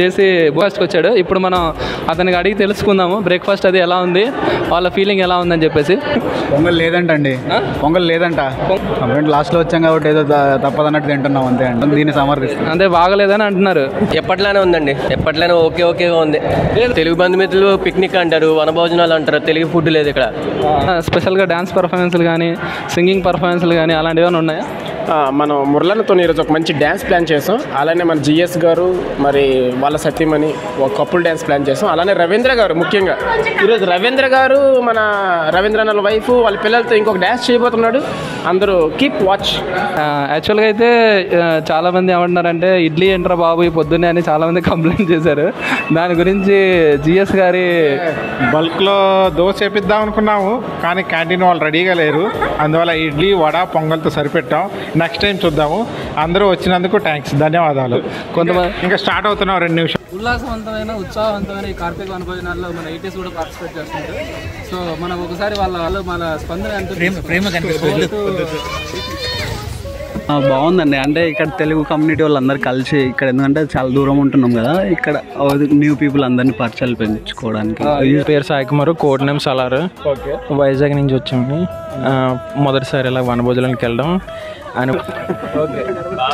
చేసి బ్రేక్ఫాస్ట్కి వచ్చాడు. ఇప్పుడు మనం అతనికి అడిగి తెలుసుకుందాము బ్రేక్ఫాస్ట్ అది ఎలా ఉంది, వాళ్ళ ఫీలింగ్ ఎలా ఉందని చెప్పేసి. పొంగల్ లేదంటండి, పొంగల్ లేదంట. లాస్ట్లో వచ్చాం కాబట్టి ఏదో తప్పదన్నట్టు తింటున్నాం అంతే అండి. దీన్ని సమర్థిస్తాం అంటే బాగలేదని అంటున్నారు. ఎప్పట్లానే ఉందండి, ఎప్పట్లనే ఓకేగా ఉంది. తెలుగు బంధుమిత్రులు పిక్నిక్ అంటారు, వనభోజనాలు అంటారు, తెలుగు ఫుడ్ లేదు ఇక్కడ. స్పెషల్గా డ్యాన్స్ పర్ఫార్మెన్స్లు కానీ సింగింగ్ పర్ఫార్మెన్స్లు కానీ అలాంటివి ఏమైనా ఉన్నాయా? మనం మురళతో ఈరోజు ఒక మంచి డ్యాన్స్ ప్లాన్ చేసాం. అలానే మన జిఎస్ గారు మరి వాళ్ళ సత్యమని ఒక కపుల్ డ్యాన్స్ ప్లాన్ చేసాం. అలానే రవీంద్ర గారు, ముఖ్యంగా ఈరోజు రవీంద్ర గారు మన రవీంద్రనాథ్ వైఫ్ వాళ్ళ పిల్లలతో ఇంకొక డ్యాన్స్ చేయబోతున్నాడు. అందరూ కీప్ వాచ్. యాక్చువల్గా అయితే చాలామంది ఏమంటున్నారంటే ఇడ్లీ ఏంట్రా బాబు ఈ పొద్దున్నే అని చాలామంది కంప్లైంట్ చేశారు. దాని గురించి జిఎస్ గారి బల్క్లో దోశ వేపిద్దాం అనుకున్నాము, కానీ క్యాంటీన్ వాళ్ళు రెడీగా లేరు. అందువల్ల ఇడ్లీ వడ పొంగల్తో సరిపెట్టాం. నెక్స్ట్ టైం చూద్దాము. అందరూ వచ్చినందుకు థ్యాంక్స్, ధన్యవాదాలు. కొంతమంది ఇంకా స్టార్ట్ అవుతున్నాం 2 నిమిషాలు. ఉల్లాసవంతమైన ఉత్సాహవంతమైన ఈ కార్తీక వనభోజనాల్లో మన 80s కూడా పార్టిసిపేట్ చేస్తున్నారు. సో మనం ఒకసారి మన స్పందన బాగుందండి. అంటే ఇక్కడ తెలుగు కమ్యూనిటీ వాళ్ళందరూ కలిసి ఇక్కడ, ఎందుకంటే చాలా దూరం ఉంటున్నాం కదా, ఇక్కడ న్యూ పీపుల్ అందరినీ పరిచయాలు పెంచుకోవడానికి. పేరు సాయి కుమార్, కోడ్ నేమ్ సలార్. వైజాగ్ నుంచి వచ్చాము. మొదటిసారి ఇలా వనభోజనానికి వెళ్ళడం అని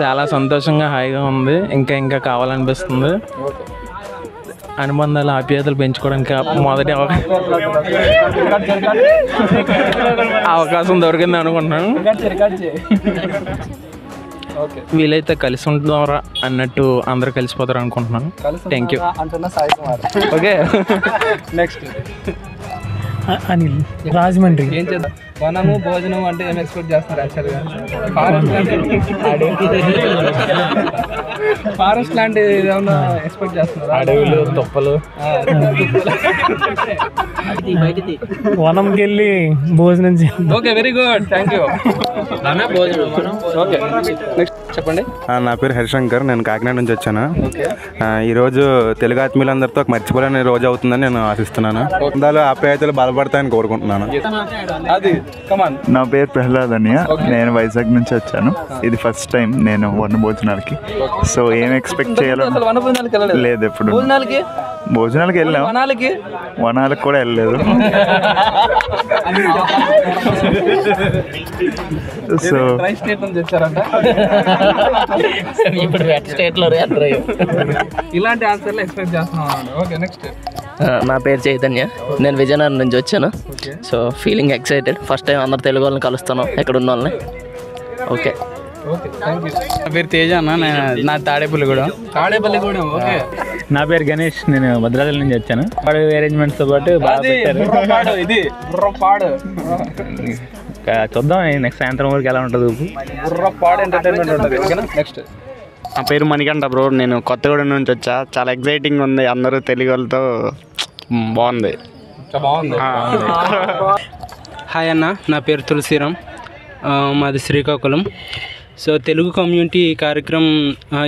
చాలా సంతోషంగా హాయిగా ఉంది. ఇంకా కావాలనిపిస్తుంది. అనుబంధాలు ఆప్యాయతలు పెంచుకోవడానికి మొదటి అవకాశం దొరికింది అనుకుంటున్నాను. వీలైతే కలిసి ఉంటారా అన్నట్టు అందరూ కలిసిపోతారు అనుకుంటున్నాను. Thank you. Okay next Anil, Rajahmundry. ఏం చేద్దాం? వనము భోజనం అంటే ఏం ఎక్స్పెక్ట్ చేస్తారు యాక్చువల్గా? ఫారెస్ట్ లాంటి ఏమన్నా ఎక్స్పెక్ట్ చేస్తున్నారు? అడవులు, తుప్పలు. వనంకి వెళ్ళి భోజనం చేయాలి. Okay, very good, thank you. Okay next చెప్పండి. నా పేరు హరిశంకర్, నేను కాకినాడ నుంచి వచ్చాను. ఈరోజు తెలుగు ఆత్మీయులందరితో ఒక మర్చిపోలేని రోజు అవుతుందని నేను ఆశిస్తున్నాను. దానిలో ఆప్యాయతలు బలపడతాయని కోరుకుంటున్నాను. నా పేరు ప్రహ్లాద్ అన్నయ్య, నేను వైజాగ్ నుంచి వచ్చాను. ఇది ఫస్ట్ టైం నేను వనభోజనాలకి. సో ఏం ఎక్స్పెక్ట్ చేయాలో లేదు. ఎప్పుడు భోజనాలకి వెళ్ళాం, వనాలకు కూడా వెళ్ళలేదు. సో ఇలాంటి ఆన్సర్లు ఎక్స్పెక్ట్ చేస్తున్నాను. Okay next. నా పేరు చైతన్య, నేను విజయనగరం నుంచి వచ్చాను. So feeling excited. First time అందరు తెలుగు వాళ్ళని కలుస్తాను, ఎక్కడ ఉన్న వాళ్ళని. ఓకే. నా పేరు తేజ అన్న, నా తాడేపల్లిగూడెం. ఓకే. నా పేరు గణేష్, నేను భద్రాచలం నుంచి వచ్చాను. అరేంజ్మెంట్స్తో పాటు ఇది చూద్దాం నెక్స్ట్ సాయంత్రం వరకు ఎలా ఉంటుంది. ఎంటర్టైన్మెంట్ ఉంటుంది. ఓకేనా నెక్స్ట్. నా పేరు మణికంఠ బ్రో, నేను కొత్తగూడెం నుంచి వచ్చా. చాలా ఎక్సైటింగ్ ఉంది, అందరూ తెలుగు వాళ్ళతో బాగుంది. హాయ్ అన్న, నా పేరు తులసిరామ్, మాది శ్రీకాకుళం. సో తెలుగు కమ్యూనిటీ ఈ కార్యక్రమం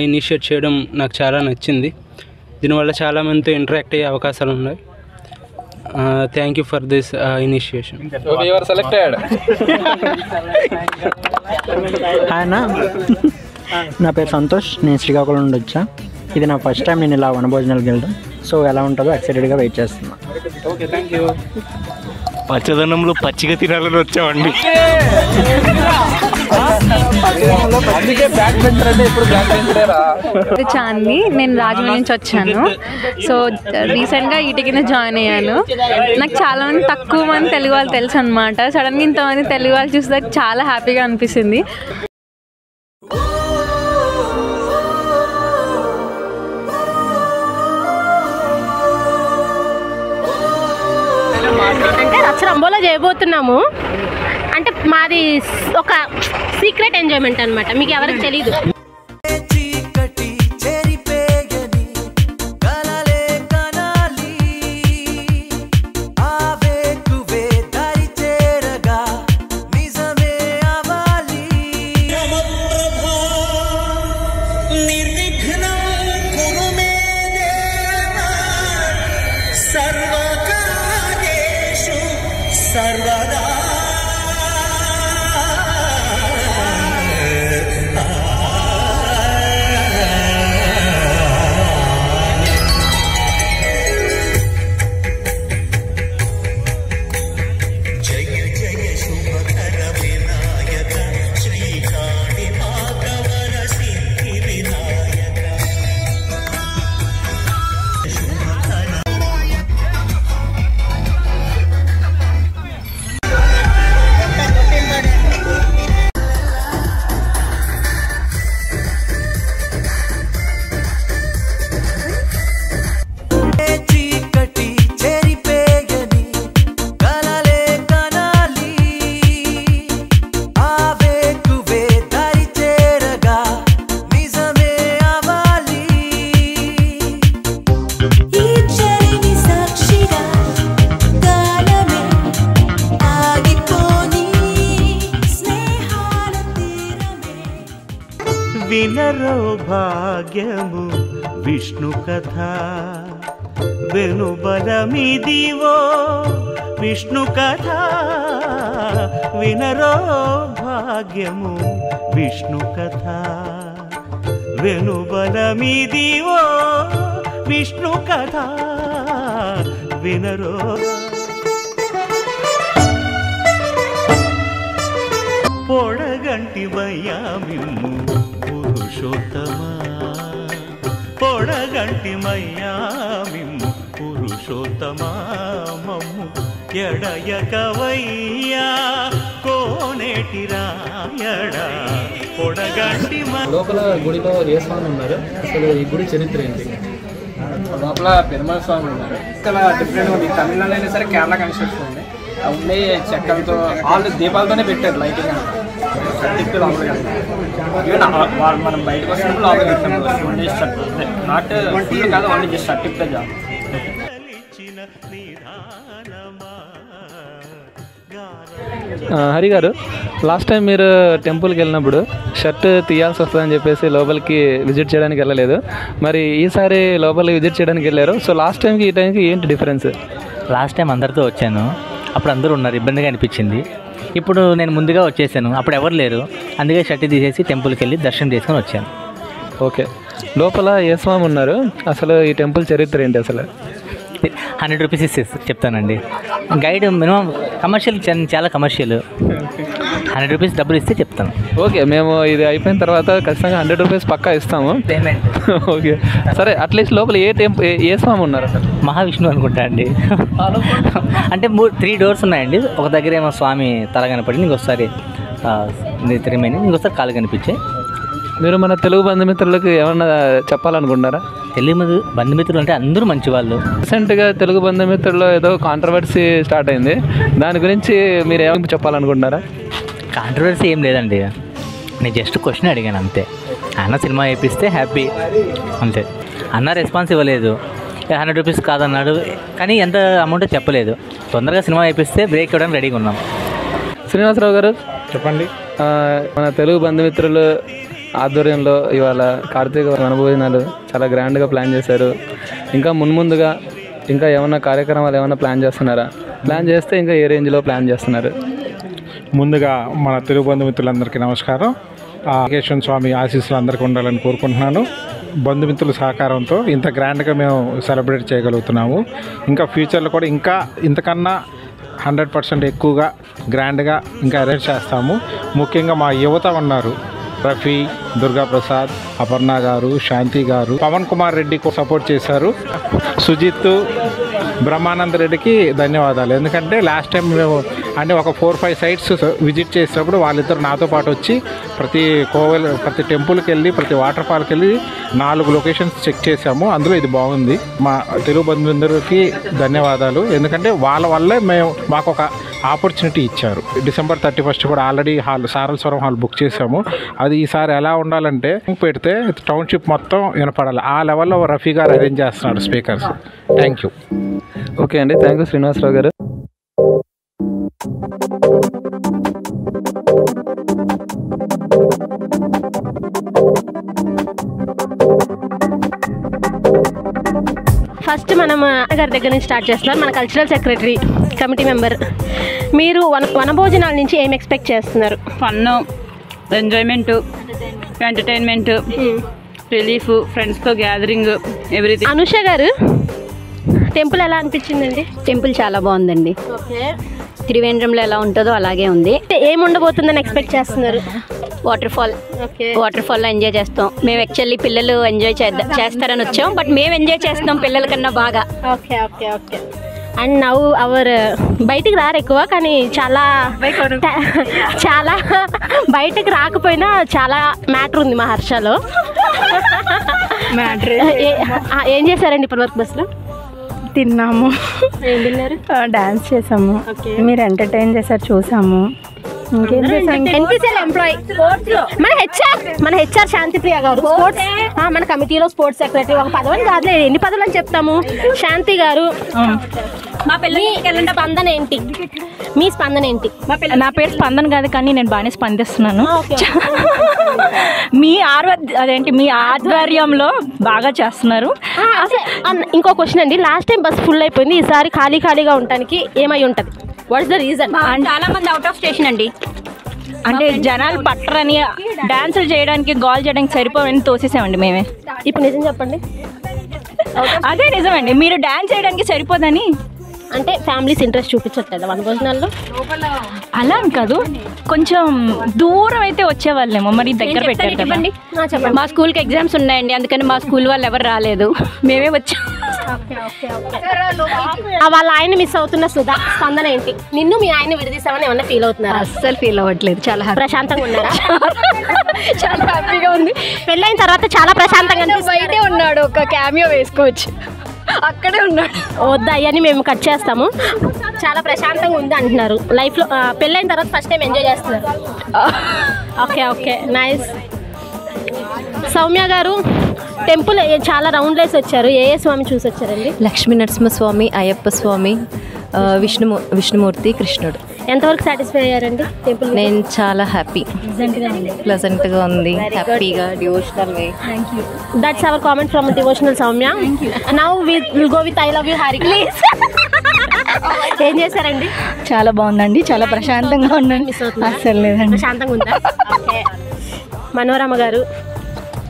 ఇనిషియేట్ చేయడం నాకు చాలా నచ్చింది. దీనివల్ల చాలామందితో ఇంటరాక్ట్ అయ్యే అవకాశాలు ఉన్నాయి. Thank you for this initiation. Hi అన్న, నా పేరు సంతోష్, నేను శ్రీకాకుళం నుండి వచ్చా. ఇది నా ఫస్ట్ టైం నేను ఇలా వనభోజనాలకు వెళ్ళడం. సో ఎలా ఉంటుందో ఎక్సైటెడ్గా వెయిట్ చేస్తున్నా. Okay, thank you. పచ్చదనంలో పచ్చిగా తినాలని వచ్చామండి. చాంది, నేను రాజమండ్రి నుంచి వచ్చాను. సో రీసెంట్గా ఈటి కింద జాయిన్ అయ్యాను. నాకు చాలా మంది తక్కువ మంది తెలుగు వాళ్ళు తెలుసు అనమాట. సడన్గా ఇంతమంది తెలుగు వాళ్ళు చూస్తే చాలా హ్యాపీగా అనిపిస్తుంది. అంటే రచ్చరంబోలో చేయబోతున్నాము. అంటే మాది ఒక సీక్రెట్ ఎంజాయ్మెంట్ అనమాట, మీకు ఎవరికి తెలీదు. సర్వదా వినరో భాగ్యము విష్ణు కథ వెనుబలమిదివో విష్ణు కథ వినరో భాగ్యము విష్ణు కథ వెనుబలమిదివో విష్ణు కథ వినరో పొడగంటివయ్యా మిమ్ము పురుషోత్తమా పొడగంటిమయ్యా మిమ్ము పురుషోత్తమా మమ్ము ఎడయకవయ్యా కోనేటి రాయడా పొడగంటి లోపల గుడిలో ఏ స్వామి ఉన్నారు, అసలు ఈ గుడి చరిత్ర ఏంటి? లోపల పెరుమాళ స్వామి ఉన్నారు. చాలా డిఫరెంట్ ఉంది. తమిళనాడు అయినా సరే కేరళ కన్స్ట్రక్షన్ ఉంది. ఉండే చెక్కలతో వాళ్ళు దీపాలతోనే పెట్టారు లైటింగ్ అంతా. టిప్పు లోపలికి వాళ్ళు మనం బయటకు వచ్చినప్పుడు లోపలికి పెట్టాం. నాట్ ఫుల్ కాదు, ఓన్లీ జస్ట్ టిప్తే జాబ్. హరి గారు, లాస్ట్ టైం మీరు టెంపుల్కి వెళ్ళినప్పుడు షర్ట్ తీయాల్సి వస్తుందని చెప్పేసి లోపలికి విజిట్ చేయడానికి వెళ్ళలేదు. మరి ఈసారి లోపలికి విజిట్ చేయడానికి వెళ్ళారు. సో లాస్ట్ టైంకి ఈ టైంకి ఏంటి డిఫరెన్స్? లాస్ట్ టైం అందరితో వచ్చాను, అప్పుడు అందరూ ఉన్నారు, ఇబ్బందిగా అనిపించింది. ఇప్పుడు నేను ముందుగా వచ్చేసాను, అప్పుడు ఎవరు లేరు, అందుకే షర్ట్ తీసేసి టెంపుల్కి వెళ్ళి దర్శనం చేసుకొని వచ్చాను. ఓకే, లోపల ఏ స్వామి ఉన్నారు, అసలు ఈ టెంపుల్ చరిత్ర ఏంటి? అసలు 100 రూపీస్ ఇస్తే చెప్తానండి. గైడ్ మినిమం కమర్షియల్, చాలా కమర్షియల్. 100 రూపీస్ డబ్బులు ఇస్తే చెప్తాను. ఓకే, మేము ఇది అయిపోయిన తర్వాత ఖచ్చితంగా 100 రూపీస్ పక్కా ఇస్తాము పేమెంట్. ఓకే సరే, అట్లీస్ట్ లోపల ఏ స్వామి ఉన్నారు? అసలు మహావిష్ణువు అనుకుంటా అండి. అంటే 3 డోర్స్ ఉన్నాయండి. ఒక దగ్గర ఏమో స్వామి తల కనపడి, ఇంకొకసారి రిమైనింగ్, ఇంకొకసారి కాలు కనిపించాయి. మీరు మన తెలుగు బంధుమిత్రులకు ఏమన్నా చెప్పాలనుకుంటున్నారా? తెలుగు బంధుమిత్రులు అంటే అందరూ మంచి వాళ్ళు. రీసెంట్గా తెలుగు బంధుమిత్రుల్లో ఏదో కాంట్రవర్సీ స్టార్ట్ అయింది, దాని గురించి మీరు ఏమైనా చెప్పాలనుకుంటున్నారా? కాంట్రవర్సీ ఏం లేదండి, నేను జస్ట్ క్వశ్చన్ అడిగాను అంతే. అన్న సినిమా వేయిస్తే హ్యాపీ అంతే. అన్న రెస్పాన్స్ ఇవ్వలేదు, 100 రూపీస్ కాదన్నాడు, కానీ ఎంత అమౌంట్ చెప్పలేదు. తొందరగా సినిమా వేయిస్తే బ్రేక్ ఇవ్వడానికి రెడీగా ఉన్నాం. శ్రీనివాసరావు గారు చెప్పండి. మన తెలుగు బంధుమిత్రులు ఆధ్వర్యంలో ఇవాళ కార్తీక వనభోజనాలు చాలా గ్రాండ్గా ప్లాన్ చేశారు. ఇంకా ముందుగా ఇంకా ఏమన్నా కార్యక్రమాలు ఏమైనా ప్లాన్ చేస్తున్నారా? ప్లాన్ చేస్తే ఇంకా ఏ రేంజ్లో ప్లాన్ చేస్తున్నారు? ముందుగా మన తెలుగు బంధుమిత్రులందరికీ నమస్కారం. నాగేశ్వర స్వామి ఆశీస్సులు అందరికీ ఉండాలని కోరుకుంటున్నాను. బంధుమిత్రుల సహకారంతో ఇంత గ్రాండ్గా మేము సెలబ్రేట్ చేయగలుగుతున్నాము. ఇంకా ఫ్యూచర్లో కూడా ఇంకా ఇంతకన్నా 100% ఎక్కువగా గ్రాండ్గా ఇంకా అరేంజ్ చేస్తాము. ముఖ్యంగా మా యువత ఉన్నారు, రఫీ, దుర్గాప్రసాద్, అపర్ణ గారు, శాంతి గారు, పవన్ కుమార్ రెడ్డికి సపోర్ట్ చేశారు. సుజిత్, బ్రహ్మానంద రెడ్డికి ధన్యవాదాలు. ఎందుకంటే లాస్ట్ టైం మేము అంటే ఒక 4-5 సైట్స్ విజిట్ చేసినప్పుడు వాళ్ళిద్దరు నాతో పాటు వచ్చి ప్రతి టెంపుల్కి వెళ్ళి, ప్రతి వాటర్ ఫాల్కి వెళ్ళి 4 లొకేషన్స్ చెక్ చేసాము. అందులో ఇది బాగుంది. మా తెలుగు బంధువులందరికీ ధన్యవాదాలు. ఎందుకంటే వాళ్ళ వల్లే మాకు ఒక ఆపర్చునిటీ ఇచ్చారు. December 31 కూడా ఆల్రెడీ సారస్వరం హాల్ బుక్ చేసాము. అది ఈసారి ఎలా ఉండాలంటే పెడితే టౌన్షిప్ మొత్తం వినపడాలి, ఆ లెవెల్లో రఫీ గారు అరేంజ్ చేస్తున్నాడు స్పీకర్స్. Thank you. ఓకే అండి, థ్యాంక్ యూ శ్రీనివాసరావు గారు. ఫస్ట్ మనం గారి దగ్గర నుంచి స్టార్ట్ చేస్తున్నాం. మన కల్చరల్ సెక్రటరీ, కమిటీ మెంబర్, మీరు వనభోజనాల నుంచి ఏం ఎక్స్పెక్ట్ చేస్తున్నారు? ఫన్, ఎంజాయ్మెంట్, ఎంటర్టైన్మెంట్, రిలీఫ్, ఫ్రెండ్స్తో గ్యాదరింగ్, ఎవ్రీథింగ్. అనుష గారు, టెంపుల్ ఎలా అనిపించిందండి? టెంపుల్ చాలా బాగుందండి. ఓకే, త్రివేంద్రంలో ఎలా ఉంటుందో అలాగే ఉంది. ఏం ఉండబోతుందని ఎక్స్పెక్ట్ చేస్తున్నారు? వాటర్ ఫాల్లో ఎంజాయ్ చేస్తాం. మేము యాక్చువల్లీ పిల్లలు ఎంజాయ్ చేస్తారని వచ్చాం, బట్ మేము ఎంజాయ్ చేస్తాం పిల్లల కన్నా బాగా. Okay okay okay. అండ్ నవ్వు అవర్ బయటికి రారు ఎక్కువ, కానీ చాలా బయటకు రాకపోయినా చాలా మ్యాటర్ ఉంది మా హర్షలో. ఏం చేశారండి ఇప్పటివరకు బస్సులో? తిన్నాము, ఏం తిన్నారు? డాన్స్ చేసాము, మీరు ఎంటర్టైన్ చేశారు, చూసాము. ఇంకేం చేసాం? ఎన్పిసిఎల్ ఎంప్లాయీ, మన హెచ్ఆర్ శాంతిప్రియ గారు, స్పోర్ట్స్ మన కమిటీలో స్పోర్ట్స్ సెక్రటరీ. ఒక పదవి కాదు, ఎన్ని పదవులు అని చెప్తాము. శాంతి గారు, మా పిల్లల స్పందన ఏంటి? మీ స్పందన ఏంటి? నా పేరు స్పందన కాదు, కానీ నేను బాగానే స్పందిస్తున్నాను. మీ ఆధ్వర్యంలో బాగా చేస్తున్నారు. ఇంకో క్వశ్చన్ అండి, లాస్ట్ టైం బస్ ఫుల్ అయిపోయింది, ఈసారి ఖాళీగా ఉండడానికి ఏమై ఉంటుంది? What is the reason? చాలా మంది అవుట్ ఆఫ్ స్టేషన్ అండి. అంటే జనాలు పట్టరని డాన్సులు చేయడానికి గోల్ చేయడానికి సరిపోవని తోసేసామండి మేమే. ఇప్పుడు నిజం చెప్పండి. అదే నిజమండి, మీరు డాన్స్ చేయడానికి సరిపోదని. అంటే ఫ్యామిలీస్ ఇంట్రెస్ట్ చూపించట్లేదు వనభోజనాల్లో? అలా కాదు, కొంచెం దూరం అయితే వచ్చేవాళ్ళేమో, మరి దగ్గర పెట్టారు. చెప్పండి. మా స్కూల్కి ఎగ్జామ్స్ ఉన్నాయండి, అందుకని మా స్కూల్ వాళ్ళు ఎవరు రాలేదు, మేమే వచ్చాం. వాళ్ళ ఆయన మిస్ అవుతున్న సుధా స్పందన ఏంటి? నిన్ను మీ ఆయన విడదీసామని ఏమన్నా ఫీల్ అవుతున్నారా? అస్సలు ఫీల్ అవ్వట్లేదు, చాలా ప్రశాంతంగా ఉన్నారా? చాలా హ్యాపీగా ఉంది. పెళ్ళైన తర్వాత చాలా ప్రశాంతంగా బయటే ఉన్నాడు, ఒక క్యామియో వేసుకోవచ్చు, అక్కడే ఉన్నాడు. వద్దా అవన్నీ మేము కట్ చేస్తాము. చాలా ప్రశాంతంగా ఉంది అంటున్నారు. లైఫ్లో పెళ్ళైన తర్వాత ఫస్ట్ టైం ఎంజాయ్ చేస్తున్నారు. Okay nice. సౌమ్య గారు, టెంపుల్ చాలా రౌండ్ వేసి వచ్చారు, ఏ స్వామి చూసి వచ్చారండి? లక్ష్మీ నరసింహస్వామి, అయ్యప్ప స్వామి, విష్ణుమూర్తి, కృష్ణుడు. ఎంతవరకు సాటిస్ఫై అయ్యారండి టెంపుల్? నేను చాలా హ్యాపీ, ప్లెజెంట్గా ఉంది, హ్యాపీగా, devotional way. That's our comment from devotional Soumya. Now will go with I love you Harika. ఏం చేశారండి? చాలా బాగుందండి, చాలా ప్రశాంతంగా ఉందండి. అసలు లేదండి, ప్రశాంతంగా ఉందా? మనోరమ గారు,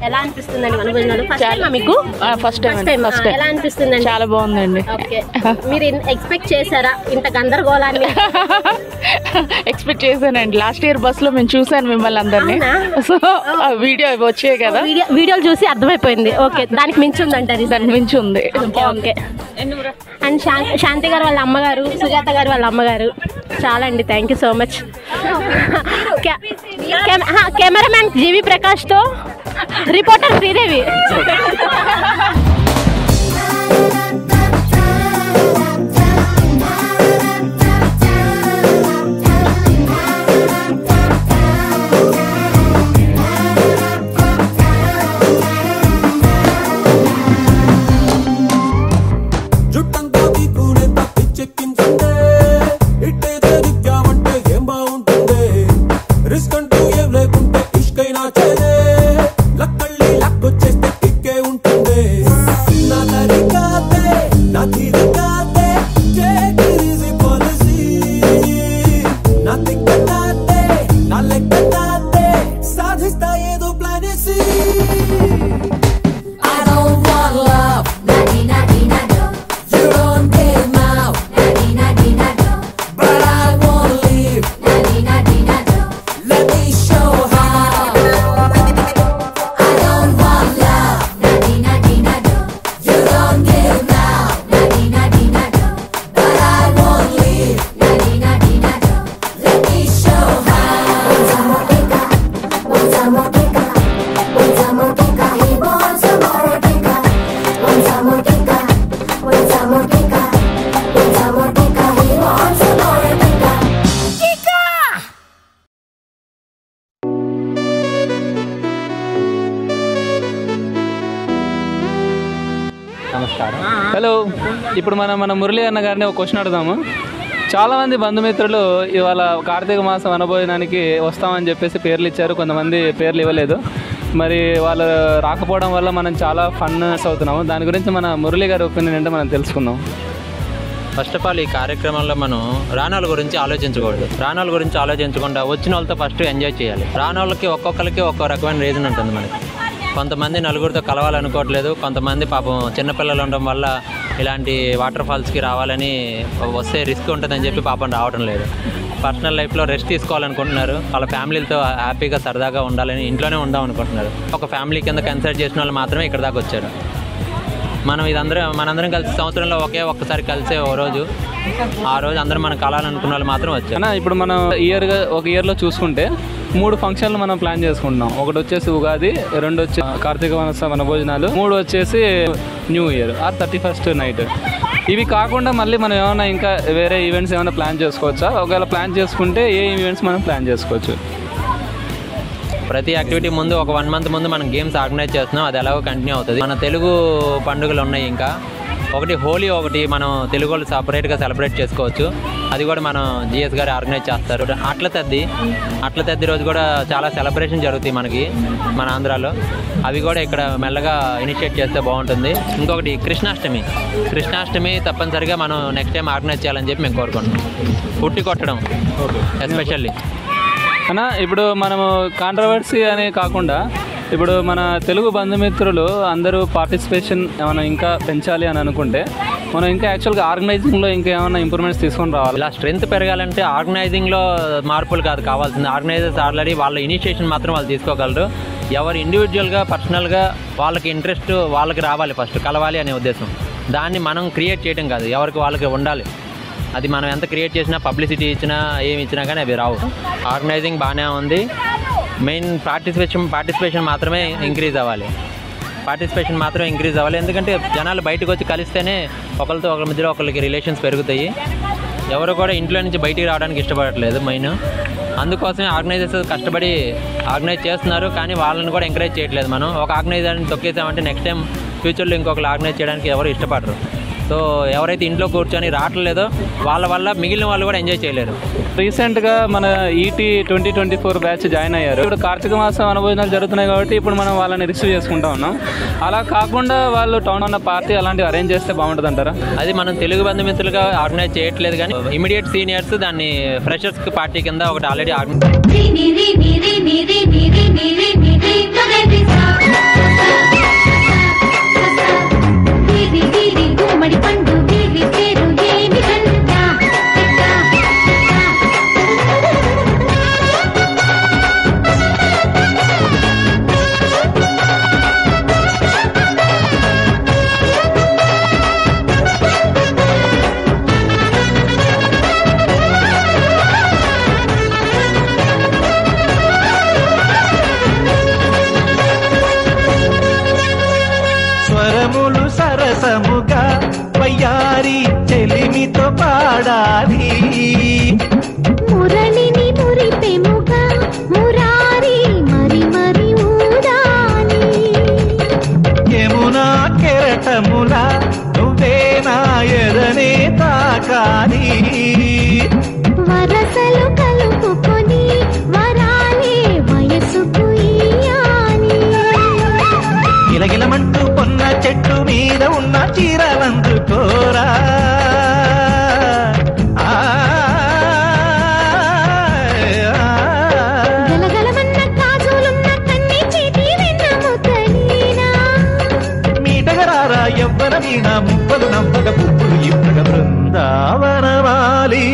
ఎలా అనిపిస్తుందండి వనభోజనాలు? మీకు ఫస్ట్ టైం ఎలా అనిపిస్తుందండి? చాలా బాగుందండి. ఓకే, మీరు ఎక్స్పెక్ట్ చేశారా ఇంత గందరగోళాన్ని? ఎక్స్పెక్ట్ చేశానండి. లాస్ట్ ఇయర్ బస్సులో మేము చూసాను మిమ్మల్ని అందరినీ, సో వీడియో వచ్చాయి కదా, వీడియోలు చూసి అర్థమైపోయింది. ఓకే, దానికి మించి ఉందంటారు? దానికి మించి ఉంది. ఓకే. అండ్ శాంతి గారు వాళ్ళ అమ్మగారు, సుజాత గారు వాళ్ళ అమ్మగారు, చాలా అండి, thank you so much. Cameraman GV ప్రకాష్తో రిపోర్టర్ శ్రీదేవి. హలో, ఇప్పుడు మన మురళి అన్న గారిని ఒక క్వశ్చన్ అడుగుదాము. చాలామంది బంధుమిత్రులు ఇవాళ కార్తీక మాసం వనభోజనానికి వస్తామని చెప్పేసి పేర్లు ఇచ్చారు, కొంతమంది పేర్లు ఇవ్వలేదు. మరి వాళ్ళు రాకపోవడం వల్ల మనం చాలా ఫన్నెస్ అవుతున్నాము. దాని గురించి మన మురళి గారి ఒపీనియన్ ఏంటో మనం తెలుసుకుందాం. ఫస్ట్ ఆఫ్ ఆల్ ఈ కార్యక్రమంలో మనం రానోళ్ళ గురించి ఆలోచించకూడదు. రానోళ్ళ గురించి ఆలోచించకుండా వచ్చిన వాళ్ళతో ఫస్ట్ ఎంజాయ్ చేయాలి. రానోళ్ళకి ఒక్కొక్కరికి ఒక్కో రకమైన రీజన్ ఉంటుంది. మనకి కొంతమంది నలుగురితో కలవాలనుకోవట్లేదు, కొంతమంది పాపం చిన్నపిల్లలు ఉండడం వల్ల ఇలాంటి వాటర్ ఫాల్స్కి రావాలని వస్తే రిస్క్ ఉంటుందని చెప్పి పాపం రావడం లేదు. పర్సనల్ లైఫ్లో రెస్ట్ తీసుకోవాలనుకుంటున్నారు, వాళ్ళ ఫ్యామిలీలతో హ్యాపీగా సరదాగా ఉండాలని ఇంట్లోనే ఉందాం అనుకుంటున్నారు. ఒక ఫ్యామిలీ కింద కన్సిడర్ చేసిన వాళ్ళు మాత్రమే ఇక్కడ దాకా వచ్చారు. మనందరం కలిసి సంవత్సరంలో ఒక్కసారి కలిసే ఓ రోజు, ఆ రోజు అందరం మనం కలాలనుకున్న వాళ్ళు మాత్రం వచ్చారు. ఇప్పుడు మనం ఒక ఇయర్లో చూసుకుంటే 3 ఫంక్షన్లు మనం ప్లాన్ చేసుకుంటున్నాం. ఒకటి వచ్చేసి ఉగాది, 2 వచ్చి కార్తీక వనభోజనాలు, 3 వచ్చేసి new year are 31st night. ఇవి కాకుండా మళ్ళీ మనం ఏమైనా ఇంకా వేరే ఈవెంట్స్ ఏమైనా ప్లాన్ చేసుకోవచ్చా? ఒకవేళ ప్లాన్ చేసుకుంటే ఏ ఈవెంట్స్ మనం ప్లాన్ చేసుకోవచ్చు? ప్రతి యాక్టివిటీ ముందు ఒక 1 month ముందు మనం గేమ్స్ ఆర్గనైజ్ చేస్తున్నాం, అది ఎలాగో కంటిన్యూ అవుతుంది. మన తెలుగు పండుగలు ఉన్నాయి, ఇంకా ఒకటి హోలీ ఒకటి మనం తెలుగు వాళ్ళు సపరేట్గా సెలబ్రేట్ చేసుకోవచ్చు. అది కూడా మనం జిఎస్ గారు ఆర్గనైజ్ చేస్తారు. అట్ల తద్ది రోజు కూడా చాలా సెలబ్రేషన్ జరుగుతాయి మనకి మన ఆంధ్రాలో. అవి కూడా ఇక్కడ మెల్లగా ఇనిషియేట్ చేస్తే బాగుంటుంది. ఇంకొకటి కృష్ణాష్టమి తప్పనిసరిగా మనం నెక్స్ట్ టైం ఆర్గనైజ్ చేయాలని చెప్పి మేము కోరుకుంటున్నాం. పుట్టి కొట్టడం ఎస్పెషల్లీ అన్న. ఇప్పుడు మనము కాంట్రవర్సీ అనే కాకుండా ఇప్పుడు మన తెలుగు బంధుమిత్రులు అందరూ పార్టిసిపేషన్ ఏమైనా ఇంకా పెంచాలి అని అనుకుంటే మనం ఇంకా యాక్చువల్గా ఆర్గనైజింగ్లో ఇంకా ఏమైనా ఇంప్రూవ్మెంట్స్ తీసుకొని రావాలి. ఇలా స్ట్రెంత్ పెరగాలంటే ఆర్గనైజింగ్లో మార్పులు కావాల్సింది. ఆర్గనైజర్స్ ఆల్రెడీ వాళ్ళ ఇనిషియేషన్ మాత్రం వాళ్ళు తీసుకోగలరు. ఎవరు ఇండివిజువల్గా పర్సనల్గా వాళ్ళకి ఇంట్రెస్ట్ వాళ్ళకి రావాలి, ఫస్ట్ కలవాలి అనే ఉద్దేశం. దాన్ని మనం క్రియేట్ చేయడం కాదు, ఎవరికి వాళ్ళకి ఉండాలి. అది మనం ఎంత క్రియేట్ చేసినా, పబ్లిసిటీ ఇచ్చినా, ఏమి ఇచ్చినా కానీ అవి రావు. ఆర్గనైజింగ్ బాగానే ఉంది. మెయిన్ పార్టిసిపేషన్ మాత్రమే ఇంక్రీజ్ అవ్వాలి. ఎందుకంటే జనాలు బయటకు వచ్చి కలిస్తేనే ఒకరితో ఒకరి మధ్యలో ఒకరికి రిలేషన్స్ పెరుగుతాయి. ఎవరు కూడా ఇంట్లో నుంచి బయటికి రావడానికి ఇష్టపడట్లేదు మెయిన్. అందుకోసమే ఆర్గనైజర్స్ కష్టపడి ఆర్గనైజ్ చేస్తున్నారు, కానీ వాళ్ళని కూడా ఎంకరేజ్ చేయట్లేదు. మనం ఒక ఆర్గనైజర్ని తొక్కేసామంటే నెక్స్ట్ టైం ఫ్యూచర్లో ఇంకొకరు ఆర్గనైజ్ చేయడానికి ఎవరు ఇష్టపడరు. సో ఎవరైతే ఇంట్లో కూర్చొని రావట్లేదో వాళ్ళ వల్ల మిగిలిన వాళ్ళు కూడా ఎంజాయ్ చేయలేరు. రీసెంట్గా మన ఈటీ 2024 బ్యాచ్ జాయిన్ అయ్యారు. ఇప్పుడు కార్తీక మాసం వనభోజనాలు జరుగుతున్నాయి కాబట్టి ఇప్పుడు మనం వాళ్ళని రిసీవ్ చేసుకుంటా ఉన్నాం. అలా కాకుండా వాళ్ళు టౌన్ ఉన్న పార్టీ అలాంటివి అరేంజ్ చేస్తే బాగుంటుంది అంటారా? అది మనం తెలుగు బంధుమిత్రులుగా ఆర్గనైజ్ చేయట్లేదు, కానీ ఇమీడియట్ సీనియర్స్ దాన్ని ఫ్రెషర్స్ పార్టీ కింద ఒకటి ఆల్రెడీ స్వరములు సరసముగా వయ్యారి చెలిమితో పాడాలి. మురళిని మురిపెముగా మురారి మరి మరి ఊదాలి. యమునా కెరటములా నువ్వే నా ఎదనే తాకాలి. వరసలు కలుపుకొని వరాలే వయసుకు ఇయ్యాలి. గిలగిలమంటూ పొన్న చెట్టు మీద ఉన్న చీరలందుకోరా. గలగలమన్న కాజులున్న కన్ని చేతి వెన్నముతలీనా. మీటగరారా ఎవ్వర వీణ ముప్పలు నవ్వగ పువ్వులు ఇవ్వగ బృందావనవాలి.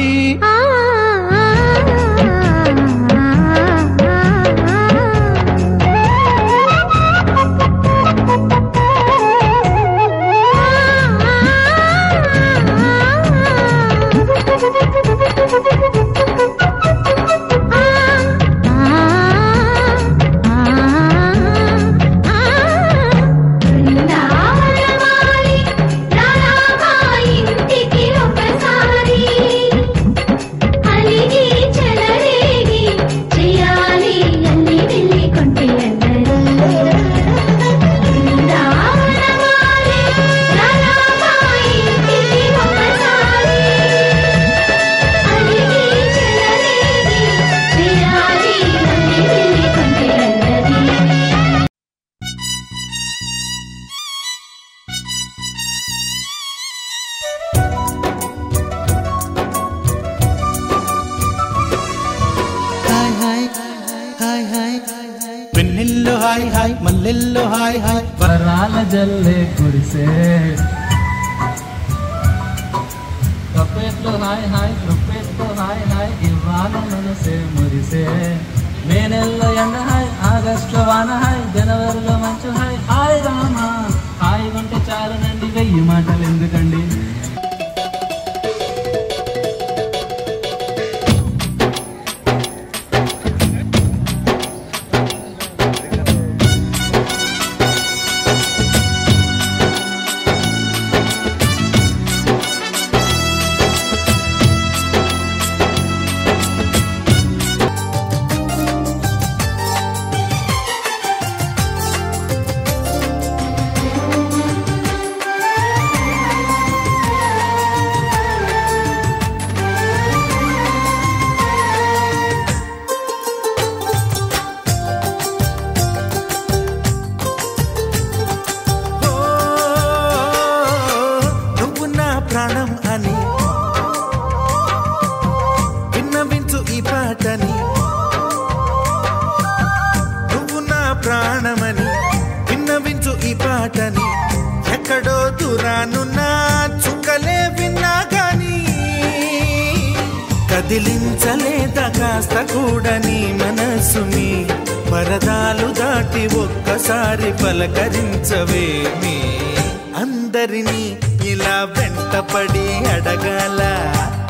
పెన్నెల్లో హాయ్ హాయ్ మల్లెల్లో హాయ్ హాయ్ వరాల జల్లే కురిసే. కప్పేట్లో హాయ్ హాయ్ కప్పేట్లో హాయ్ హాయ్ ఇవాళ మనసే మురిసే. మే నెలలో ఎండ హాయ్ ఆగస్టులో వాన హాయ్ జనవరిలో మంచు హాయ్ హాయ్ రామా హాయ్ ఉంటే చాలునండి 1000 మాటలు ఎందుకండి. ప్రాణమని విన్నవించు ఈ పాటని ఎక్కడో దూరానున్నా చుక్కలే విన్నా గాని కదిలించలేదా కాస్త కూడా నీ మనసుని పరదాలు దాటి ఒక్కసారి పలకరించవేమి అందరినీ ఇలా వెంటపడి అడగాల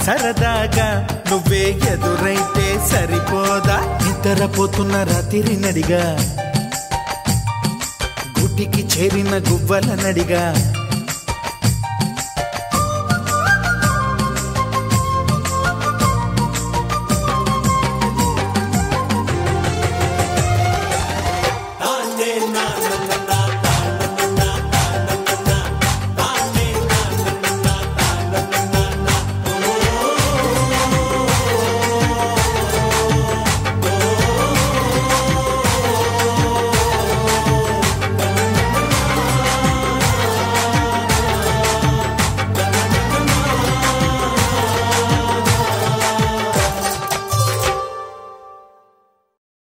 సరదాగా నువ్వే ఎదురైతే సరిపోదా నిద్రపోతున్న రాత్రి నడిగా గుటికి చేరిన గువ్వల నడిగా